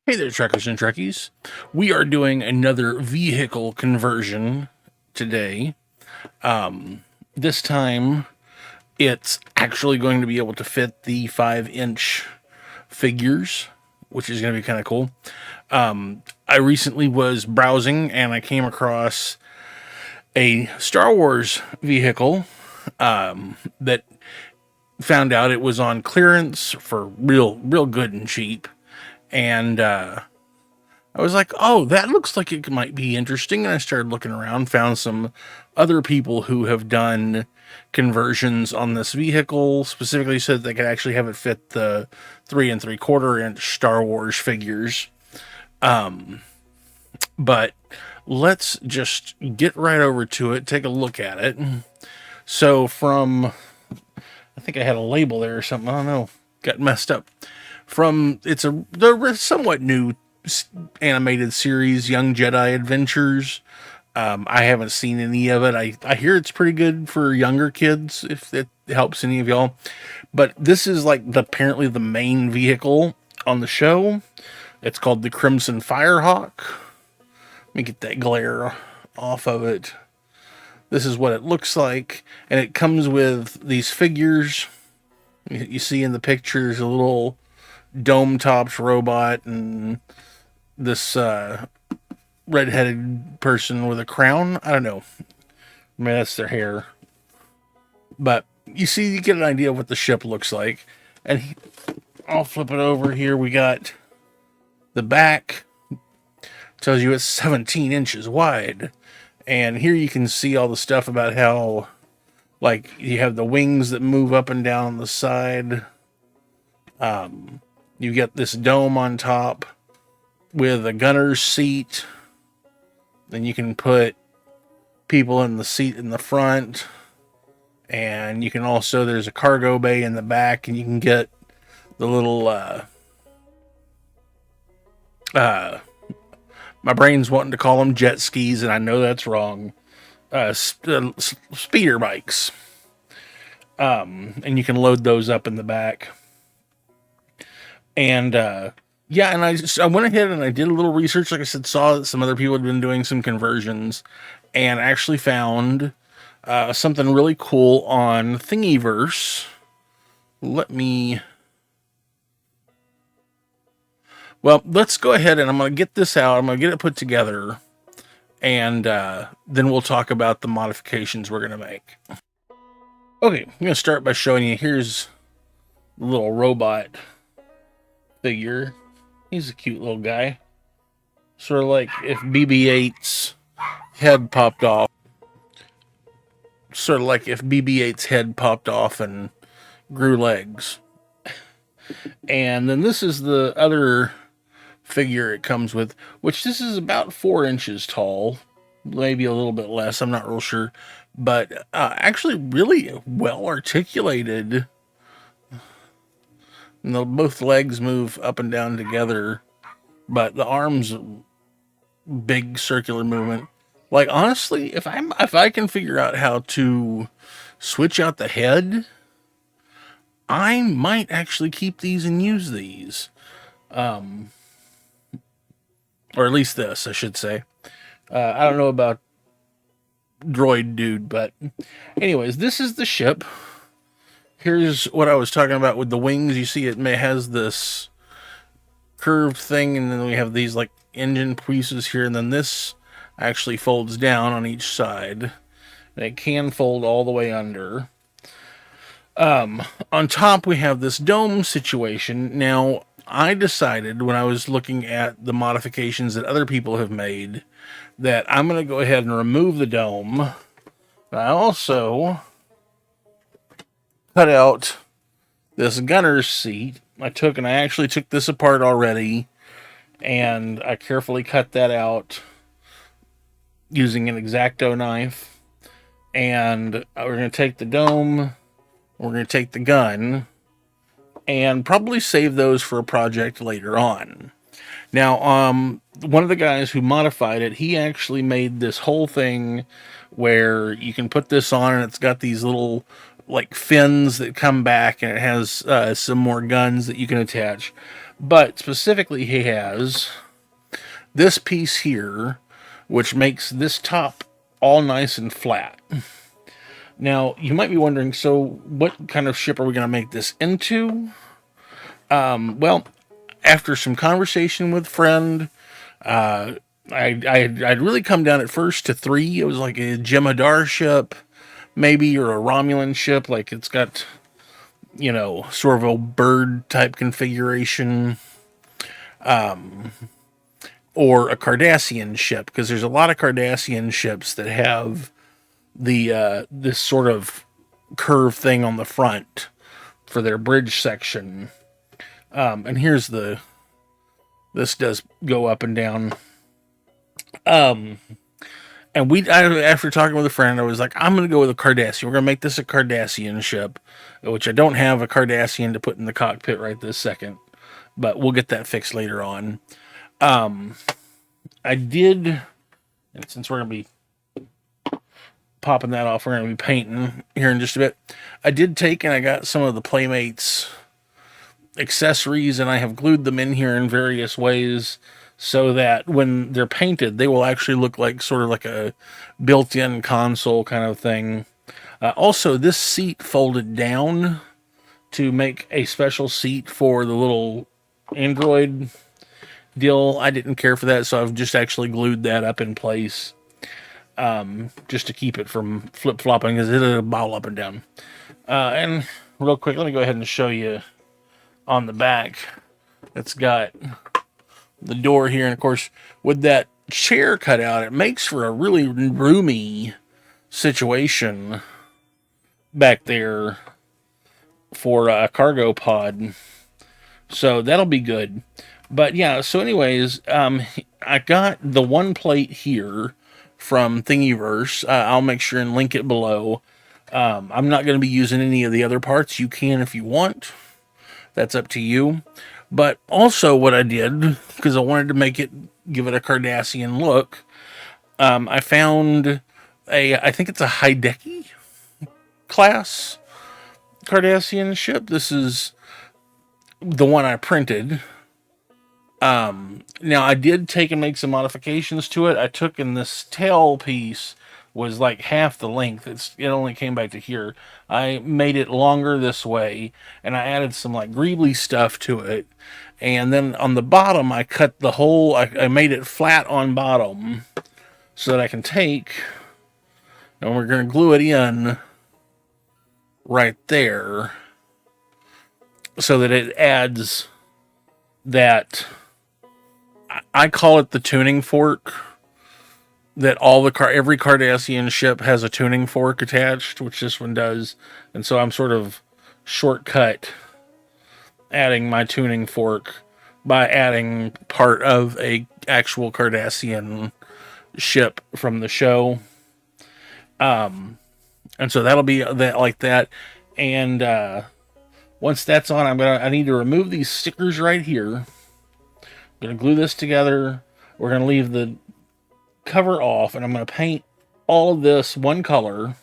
Hey there, Trekkers and Trekkies. We are doing another vehicle conversion today. This time, it's actually going to be able to fit the 5-inch figures, which is going to be kind of cool. I recently was browsing and I came across a Star Wars vehicle that found out it was on clearance for real good and cheap. And I was like, oh, that looks like it might be interesting. And I started looking around, found some other people who have done conversions on this vehicle, specifically so that they could actually have it fit the 3 3/4 inch Star Wars figures. But let's just get right over to it, take a look at it. So, I think I had a label there or something. I don't know. Got messed up. It's the somewhat new animated series, Young Jedi Adventures. I haven't seen any of it. I hear it's pretty good for younger kids, if it helps any of y'all. But this is like apparently the main vehicle on the show. It's called the Crimson Firehawk. Let me get that glare off of it. This is what it looks like, and it comes with these figures. You see in the pictures a little dome-topped robot and this redheaded person with a crown. I don't know. I mean, that's their hair. But you see, you get an idea of what the ship looks like. And I'll flip it over here. We got the back. Tells you it's 17 inches wide. And here you can see all the stuff about how, like, you have the wings that move up and down the side. You get this dome on top with a gunner's seat. Then you can put people in the seat in the front. And you can also, there's a cargo bay in the back, and you can get the little, my brain's wanting to call them jet skis, and I know that's wrong. Speeder bikes. And you can load those up in the back. And, yeah, and I went ahead and I did a little research. Like I said, saw that some other people had been doing some conversions, and actually found something really cool on Thingiverse. Let's go ahead and I'm going to get this out. I'm going to get it put together, and then we'll talk about the modifications we're going to make. Okay, I'm going to start by showing you. Here's the little robot figure. He's a cute little guy. Sort of like if BB-8's head popped off. Sort of like if BB-8's head popped off and grew legs. And then this is the other figure it comes with, which this is about 4 inches tall. Maybe a little bit less, I'm not real sure. But actually really well articulated. And both legs move up and down together, but the arms, big circular movement. Like, honestly, if I can figure out how to switch out the head, I might actually keep these and use these. Or at least this, I should say. I don't know about droid dude, but anyways, this is the ship. Here's what I was talking about with the wings. You see it has this curved thing, and then we have these like engine pieces here, and then this actually folds down on each side, and it can fold all the way under. On top we have this dome situation. Now, I decided when I was looking at the modifications that other people have made that I'm going to go ahead and remove the dome. I also cut out this gunner's seat. I actually took this apart already, and I carefully cut that out using an X-Acto knife. And we're going to take the dome, we're going to take the gun, and probably save those for a project later on. Now, one of the guys who modified it, he actually made this whole thing where you can put this on, and it's got these little like fins that come back, and it has some more guns that you can attach. But specifically, he has this piece here, which makes this top all nice and flat. Now, you might be wondering, so what kind of ship are we going to make this into? Well, after some conversation with a friend, I'd really come down at first to 3. It was like a Jem'Hadar ship, maybe, or a Romulan ship. Like it's got, sort of a bird type configuration, or a Cardassian ship, because there's a lot of Cardassian ships that have the this sort of curve thing on the front for their bridge section. And here's this does go up and down. And after talking with a friend, I was like, I'm going to go with a Cardassian. We're going to make this a Cardassian ship, which I don't have a Cardassian to put in the cockpit right this second, but we'll get that fixed later on. I did, and since we're going to be popping that off, we're going to be painting here in just a bit. I did take and I got some of the Playmates accessories, and I have glued them in here in various ways so that when they're painted, they will actually look like sort of like a built-in console kind of thing. Also, this seat folded down to make a special seat for the little Android deal. I didn't care for that, so I've just actually glued that up in place, just to keep it from flip-flopping, because it'll bowl up and down. And real quick, let me go ahead and show you on the back. It's got the door here, and of course, with that chair cut out, it makes for a really roomy situation back there for a cargo pod. So that'll be good. But yeah, so anyways, I got the one plate here from Thingiverse. I'll make sure and link it below. I'm not going to be using any of the other parts. You can if you want. That's up to you. But also what I did, because I wanted to give it a Cardassian look, I found I think it's a Hideki class Cardassian ship. This is the one I printed. Now I did take and make some modifications to it. I took in this tail piece was like half the length. It only came back to here. I made it longer this way, and I added some like greebly stuff to it. And then on the bottom, I cut the hole. I made it flat on bottom so that I can take, and we're going to glue it in right there so that it adds that. I call it the tuning fork. That every Cardassian ship has a tuning fork attached, which this one does. And so I'm sort of shortcut adding my tuning fork by adding part of a actual Cardassian ship from the show. And so that'll be that like that. And once that's on, I need to remove these stickers right here. I'm gonna glue this together. We're gonna leave the cover off, and I'm going to paint all of this one color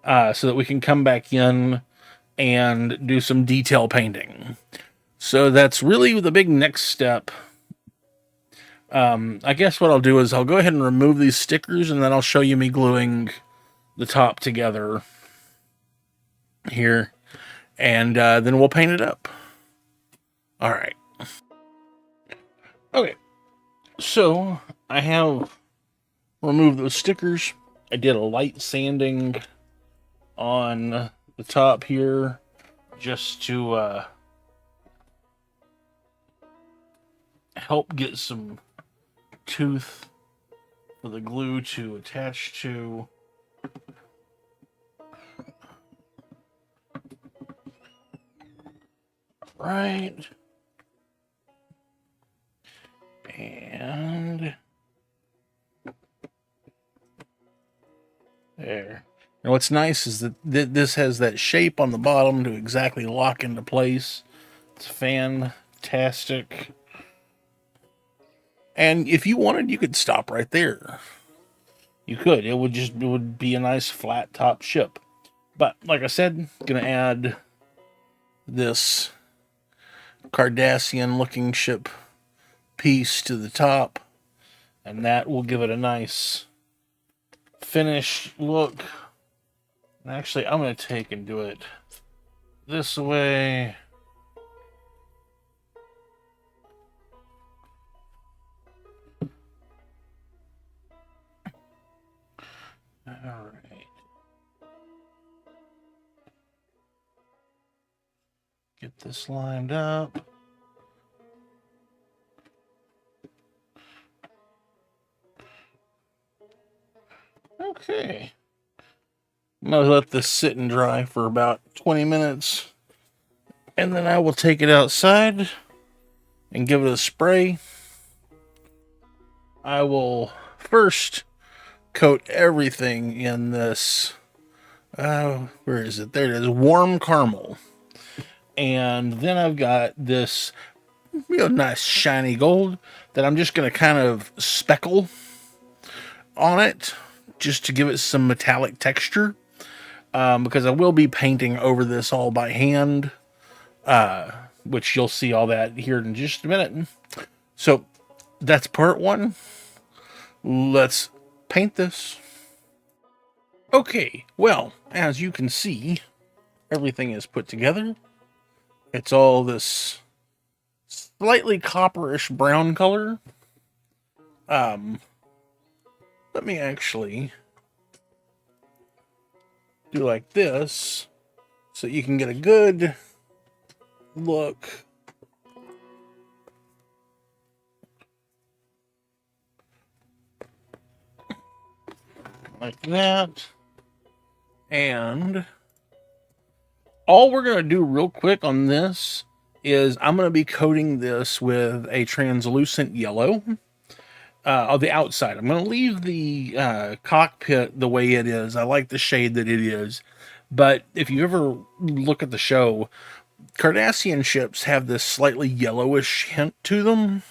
so that we can come back in and do some detail painting. So that's really the big next step. I guess what I'll do is I'll go ahead and remove these stickers, and then I'll show you me gluing the top together here, and then we'll paint it up. All right. Okay. So I have removed those stickers. I did a light sanding on the top here just to help get some tooth for the glue to attach to. Right. And there. And what's nice is that this has that shape on the bottom to exactly lock into place. It's fantastic. And if you wanted, you could stop right there. You could. It would be a nice flat top ship. But like I said, gonna add this Cardassian looking ship piece to the top, and that will give it a nice finished look. Actually, I'm going to take and do it this way. All right. Get this lined up. Okay. I'm going to let this sit and dry for about 20 minutes. And then I will take it outside and give it a spray. I will first coat everything in this. Where is it? There it is. Warm caramel. And then I've got this real nice shiny gold that I'm just going to kind of speckle on it just to give it some metallic texture. Because I will be painting over this all by hand, which you'll see all that here in just a minute. So that's part one. Let's paint this. Okay, well, as you can see, everything is put together. It's all this slightly copperish brown color. Let me actually do like this so you can get a good look. Like that. And all we're going to do real quick on this is I'm going to be coating this with a translucent yellow on the outside. I'm going to leave the cockpit the way it is. I like the shade that it is. But if you ever look at the show, Cardassian ships have this slightly yellowish hint to them.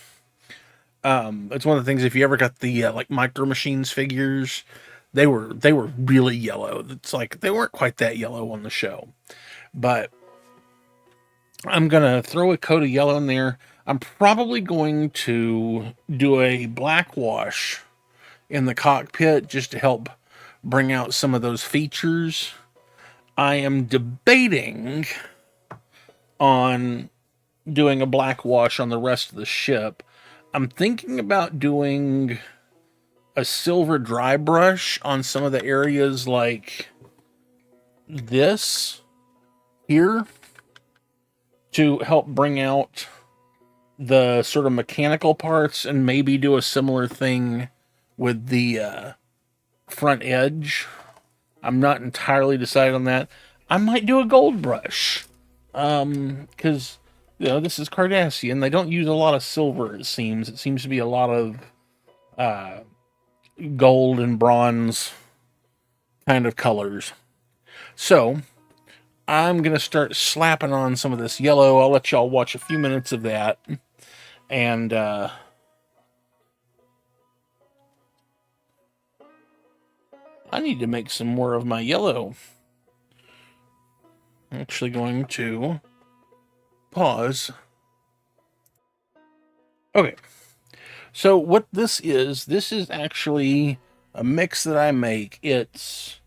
It's one of the things, if you ever got the like Micro Machines figures, they were really yellow. It's like they weren't quite that yellow on the show. But I'm going to throw a coat of yellow in there. I'm probably going to do a black wash in the cockpit just to help bring out some of those features. I am debating on doing a black wash on the rest of the ship. I'm thinking about doing a silver dry brush on some of the areas like this here to help bring out the sort of mechanical parts, and maybe do a similar thing with the front edge. I'm not entirely decided on that. I might do a gold brush. Because, this is Cardassian. They don't use a lot of silver, it seems. It seems to be a lot of gold and bronze kind of colors. So, I'm going to start slapping on some of this yellow. I'll let y'all watch a few minutes of that. And, I need to make some more of my yellow. I'm actually going to pause. Okay. So what this is actually a mix that I make. It's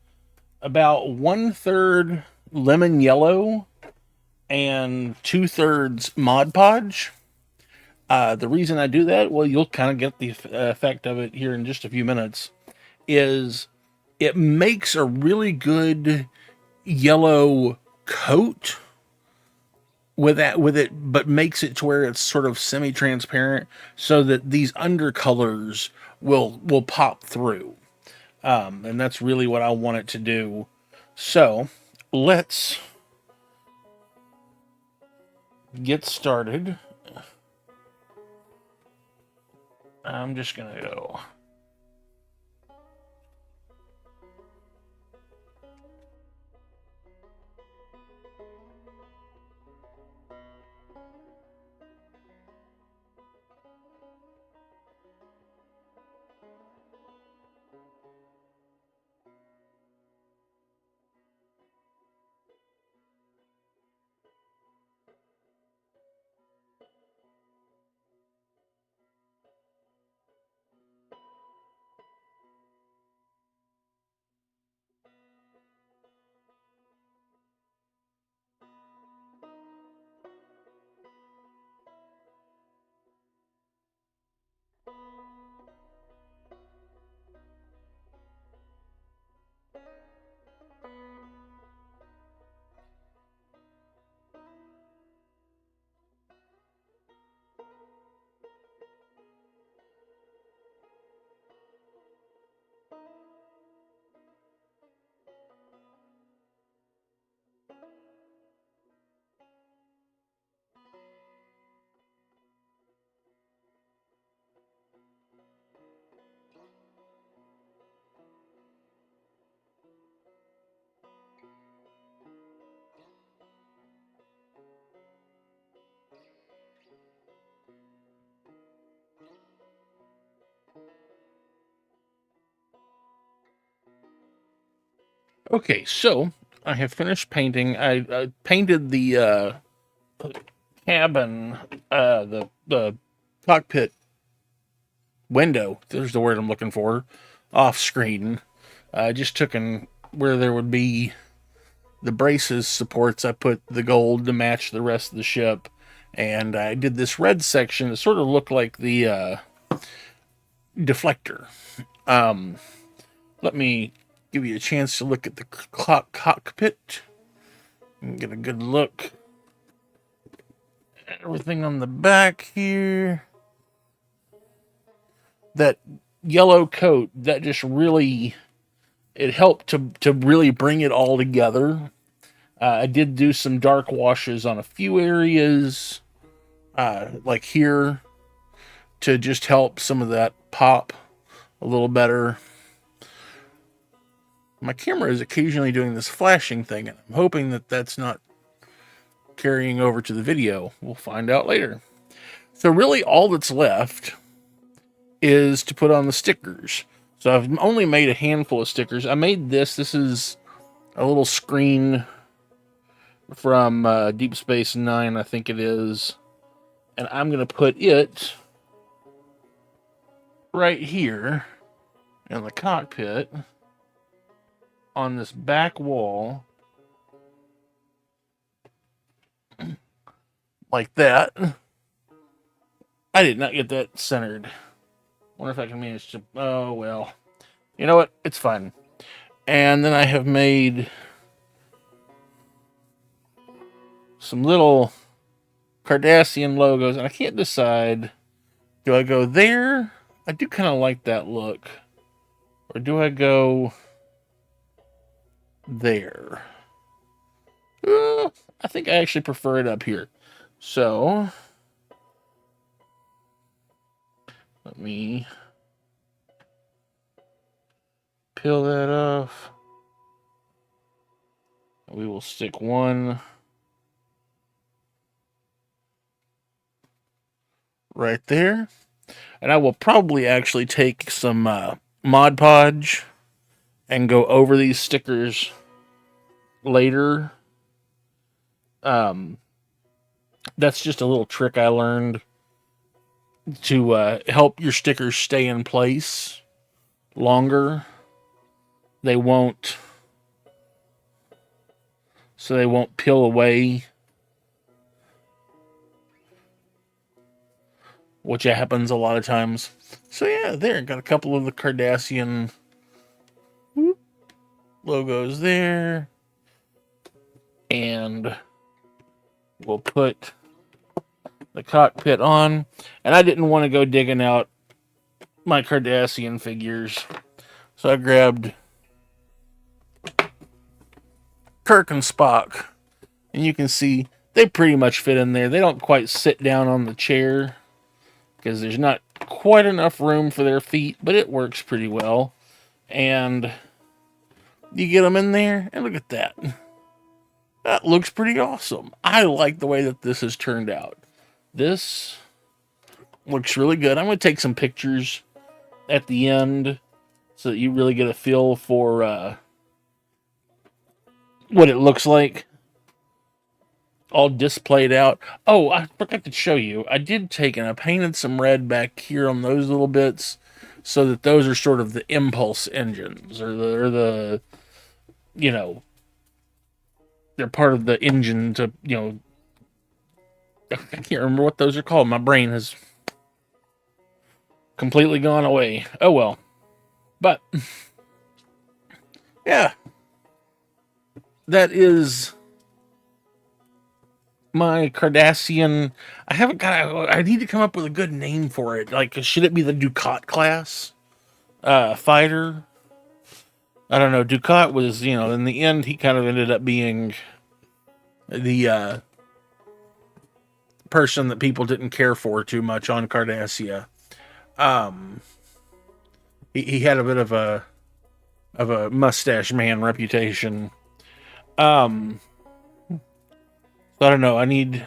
about 1/3 lemon yellow and 2/3 Mod Podge. The reason I do that, well, you'll kind of get the effect of it here in just a few minutes, is it makes a really good yellow coat with it, but makes it to where it's sort of semi-transparent, so that these undercolors will pop through. And that's really what I want it to do. So let's get started. I'm just gonna go. Okay, so I have finished painting. I painted the cabin, the cockpit window. There's the word I'm looking for. Off screen. I just took in where there would be the braces supports. I put the gold to match the rest of the ship, and I did this red section that sort of looked like the deflector. Let me give you a chance to look at the cockpit and get a good look. Everything on the back here. That yellow coat, that just really, it helped to really bring it all together. I did do some dark washes on a few areas, like here, to just help some of that pop a little better. My camera is occasionally doing this flashing thing, and I'm hoping that that's not carrying over to the video. We'll find out later. So really all that's left is to put on the stickers. So I've only made a handful of stickers. I made this. This is a little screen from Deep Space Nine, I think it is. And I'm going to put it right here in the cockpit on this back wall. Like that. I did not get that centered. Wonder if I can manage to... Oh, well. You know what? It's fine. And then I have made some little Cardassian logos, and I can't decide, do I go there? I do kind of like that look. Or do I go there? I think I actually prefer it up here. So, let me peel that off. We will stick one right there. And I will probably actually take some Mod Podge and go over these stickers later. That's just a little trick I learned to help your stickers stay in place longer. They won't peel away, which happens a lot of times. So yeah, there, got a couple of the Cardassian logos there. And we'll put the cockpit on. And I didn't want to go digging out my Cardassian figures, so I grabbed Kirk and Spock. And you can see they pretty much fit in there. They don't quite sit down on the chair because there's not quite enough room for their feet, but it works pretty well. And you get them in there, and look at that. That looks pretty awesome. I like the way that this has turned out. This looks really good. I'm going to take some pictures at the end so that you really get a feel for what it looks like all displayed out. Oh, I forgot to show you. I did take and I painted some red back here on those little bits so that those are sort of the impulse engines or the you know, they're part of the engine to, you know, I can't remember what those are called. My brain has completely gone away. Oh well. But yeah, that is my Cardassian. I need to come up with a good name for it. Like, should it be the Ducat class fighter? I don't know. Ducat was, you know, in the end, he kind of ended up being the person that people didn't care for too much on Cardassia. He had a bit of a mustache man reputation. So I don't know. I need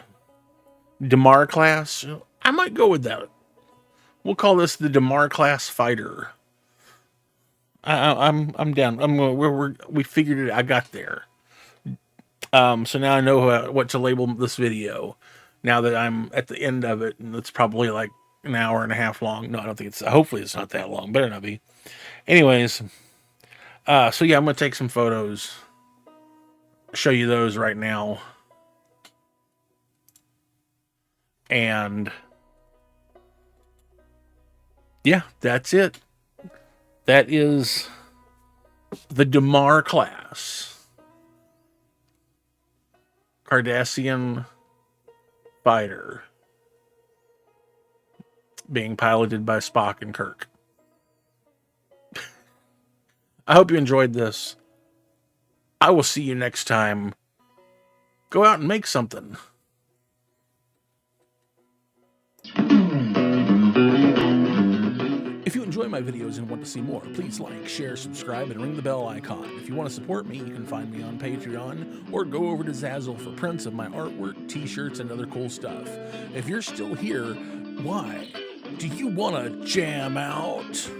Damar class. I might go with that. We'll call this the Damar class fighter. I'm down. We figured it. I got there. So now I know what to label this video. Now that I'm at the end of it, and it's probably like an hour and a half long. No, I don't think it's. Hopefully, it's not that long. Better not be. Anyways, so yeah, I'm gonna take some photos. Show you those right now, and yeah, that's it. That is the Damar class Cardassian fighter being piloted by Spock and Kirk. I hope you enjoyed this. I will see you next time. Go out and make something. If you enjoy my videos and want to see more, please like, share, subscribe, and ring the bell icon. If you want to support me, you can find me on Patreon or go over to Zazzle for prints of my artwork, t-shirts, and other cool stuff. If you're still here, why? Do you want to jam out?